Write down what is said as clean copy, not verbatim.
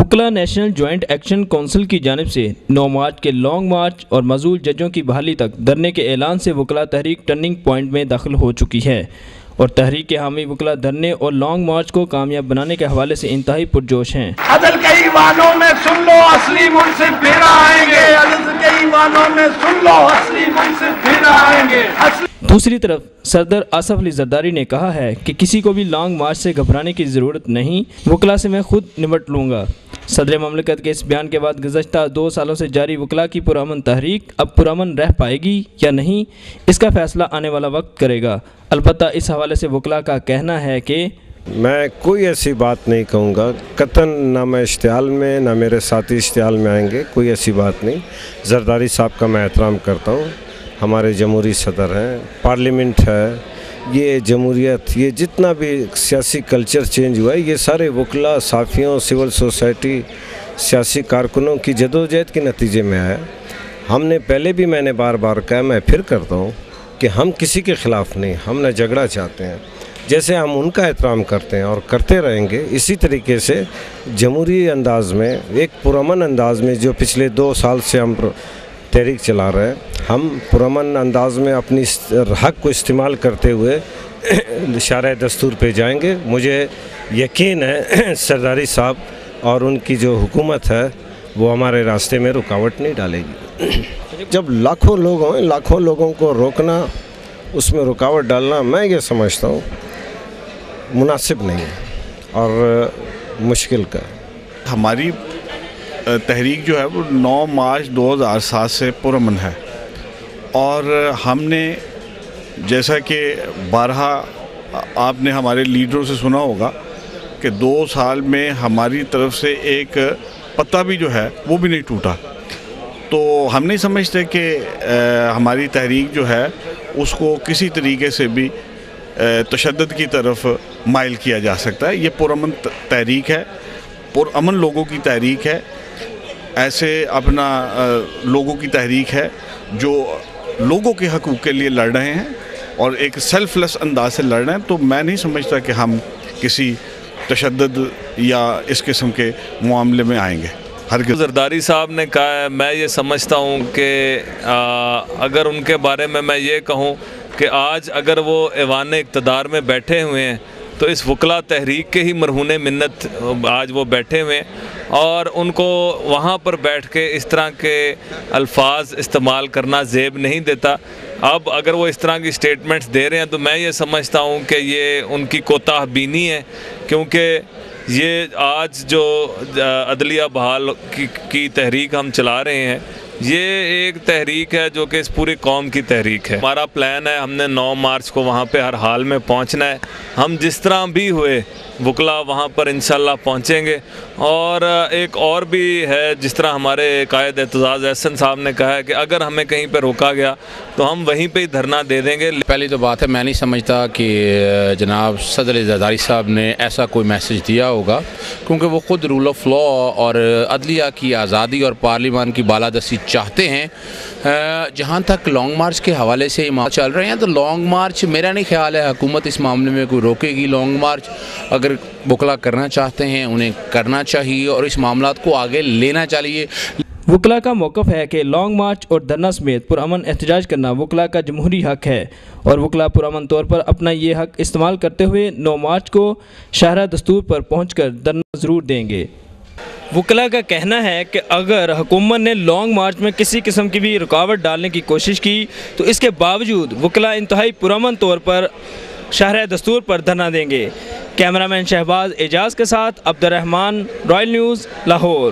وکلا national joint action council کی جانب سے 9 مارچ کے لانگ مارچ اور معزول ججوں کی بحالی تک دھرنے کے اعلان سے وکلا تحریک ٹرننگ پوائنٹ میں داخل ہو چکی ہے اور تحریک کے حامی وکلا دھرنے اور لانگ مارچ کو کامیاب بنانے کے حوالے سے انتہائی پرجوش ہیں۔ عدل کے ایوانوں میں سن لو اصلی منصف پھر آئیں گے، عدل کے ایوانوں میں سن لو اصلی منصف پھر آئیں گے۔ دوسری طرف صدر آصف علی زرداری نے کہا ہے کہ کسی کو بھی لانگ مارچ سے گھبرانے کی ضرورت نہیں، وکلا سے میں خود نمٹ لوں گا۔ صدر مملکت کے اس بیان کے بعد گزشتہ 2 سالوں سے جاری وکلا کی پرامن تحریک اب پرامن رہ پائے گی یا نہیں، اس کا فیصلہ آنے والا وقت کرے گا۔ البتہ اس حوالے سے وکلا کا کہنا ہے کہ میں کوئی ایسی بات نہیں کہوں گا، قطعاً نہ میں اشتعال میں نہ میرے ساتھی اشتعال میں آئیں گے، کوئی ایسی بات نہیں۔ زرداری صاحب کا میں احترام کرتا ہوں، ہمارے جمہوری صدر ہیں، پارلیمنٹ ہے، یہ جمہوریت، یہ جتنا بھی سیاسی کلچر چینج ہوا ہے یہ سارے وکلا، صحافیوں، سول سوسائٹی، سیاسی کارکنوں کی جدوجہد کے نتیجے میں آیا۔ ہم نے پہلے بھی میں نے بار بار کہا، میں پھر کرتا ہوں کہ ہم کسی کے خلاف نہیں، ہم نہ جھگڑا چاہتے ہیں۔ جیسے ہم ان کا احترام کرتے ہیں اور کرتے رہیں گے، اسی طریقے سے جمہوری انداز میں، ایک پرامن انداز میں جو پچھلے 2 سال سے ہم تحریک چلا رہے ہیں، ہم پرامن انداز میں اپنی حق کو استعمال کرتے ہوئے شارع دستور پہ جائیں گے۔ مجھے یقین ہے زرداری صاحب اور ان کی جو حکومت ہے وہ ہمارے راستے میں رکاوٹ نہیں ڈالے گی۔ جب لاکھوں لوگ ہیں، لاکھوں لوگوں کو روکنا، اس میں رکاوٹ ڈالنا، میں یہ سمجھتا ہوں مناسب نہیں اور مشکل کا۔ ہماری تحریک جو ہے وہ 9 مارچ 2007 سے پرامن ہے، اور ہم نے جیسا کہ بارہا آپ نے ہمارے لیڈروں سے سنا ہوگا کہ 2 سال میں ہماری طرف سے ایک پتا بھی جو ہے وہ بھی نہیں ٹوٹا، تو ہم نہیں سمجھتے کہ ہماری تحریک جو ہے اس کو کسی طریقے سے بھی تشدد کی طرف مائل کیا جا سکتا ہے۔ یہ پرامن تحریک ہے، پرامن لوگوں کی تحریک ہے، ایسے اپنا لوگوں کی تحریک ہے جو لوگوں کے حقوق کے لیے لڑ رہے ہیں اور ایک سیلف لیس انداز سے لڑ رہے ہیں، تو میں نہیں سمجھتا کہ ہم کسی تشدد یا اس قسم کے معاملے میں آئیں گے۔ زرداری صاحب نے کہا ہے، میں یہ سمجھتا ہوں کہ اگر ان کے بارے میں یہ کہوں کہ آج اگر وہ ایوان اقتدار میں بیٹھے ہوئے ہیں تو اس وکلا تحریک کے ہی مرہون منت آج وہ بیٹھے ہوئے ہیں، اور ان کو وہاں پر بیٹھ کے اس طرح کے الفاظ استعمال کرنا زیب نہیں دیتا۔ اب اگر وہ اس طرح کی سٹیٹمنٹس دے رہے ہیں تو میں یہ سمجھتا ہوں کہ یہ ان کی کوتاہ بینی ہے، کیونکہ یہ آج جو عدلیہ بحال کی تحریک ہم چلا رہے ہیں، یہ ایک تحریک ہے جو کہ اس پوری قوم کی تحریک ہے۔ ہمارا پلان ہے، ہم نے 9 مارچ کو وہاں پہ ہر حال میں پہنچنا ہے، ہم جس طرح بھی ہوئے وکلا وہاں پر انشاءاللہ پہنچیں گے۔ اور ایک اور بھی ہے، جس طرح ہمارے قائد اعتزاز احسن صاحب نے کہا ہے کہ اگر ہمیں کہیں پہ روکا گیا تو ہم وہیں پہ ہی دھرنا دے دیں گے۔ پہلی تو بات ہے، میں نہیں سمجھتا کہ جناب صدر زرداری صاحب نے ایسا کوئی میسج دیا ہوگا، کیونکہ وہ خود رول آف لا اور عدلیہ کی آزادی اور پارلیمان کی بالادستی چاہتے ہیں۔ جہاں تک لانگ مارچ کے حوالے سے چل رہے ہیں تو لانگ مارچ میرا نہیں خیال ہے حکومت اس معاملے میں کوئی روکے گی۔ لانگ مارچ اگر وکلا کرنا چاہتے ہیں انہیں کرنا چاہیے اور اس معاملات کو آگے لینا چاہیے۔ وکلا کا موقف ہے کہ لانگ مارچ اور دھرنا سمیت پرامن احتجاج کرنا وکلا کا جمہوری حق ہے، اور وکلا پرامن طور پر اپنا یہ حق استعمال کرتے ہوئے 9 مارچ کو شاہراہ دستور پر پہنچ کر دھرنا ضرور دیں گے۔ وکلا کا کہنا ہے کہ اگر حکومت نے لانگ مارچ میں کسی قسم کی بھی رکاوٹ ڈالنے کی کوشش کی تو اس کے باوجود وکلا انتہائی پرامن طور پر شاہراہ دستور پر دھرنا دیں گے۔ کیمرہ مین شہباز اعجاز کے ساتھ عبد الرحمن، رائل نیوز، لاہور۔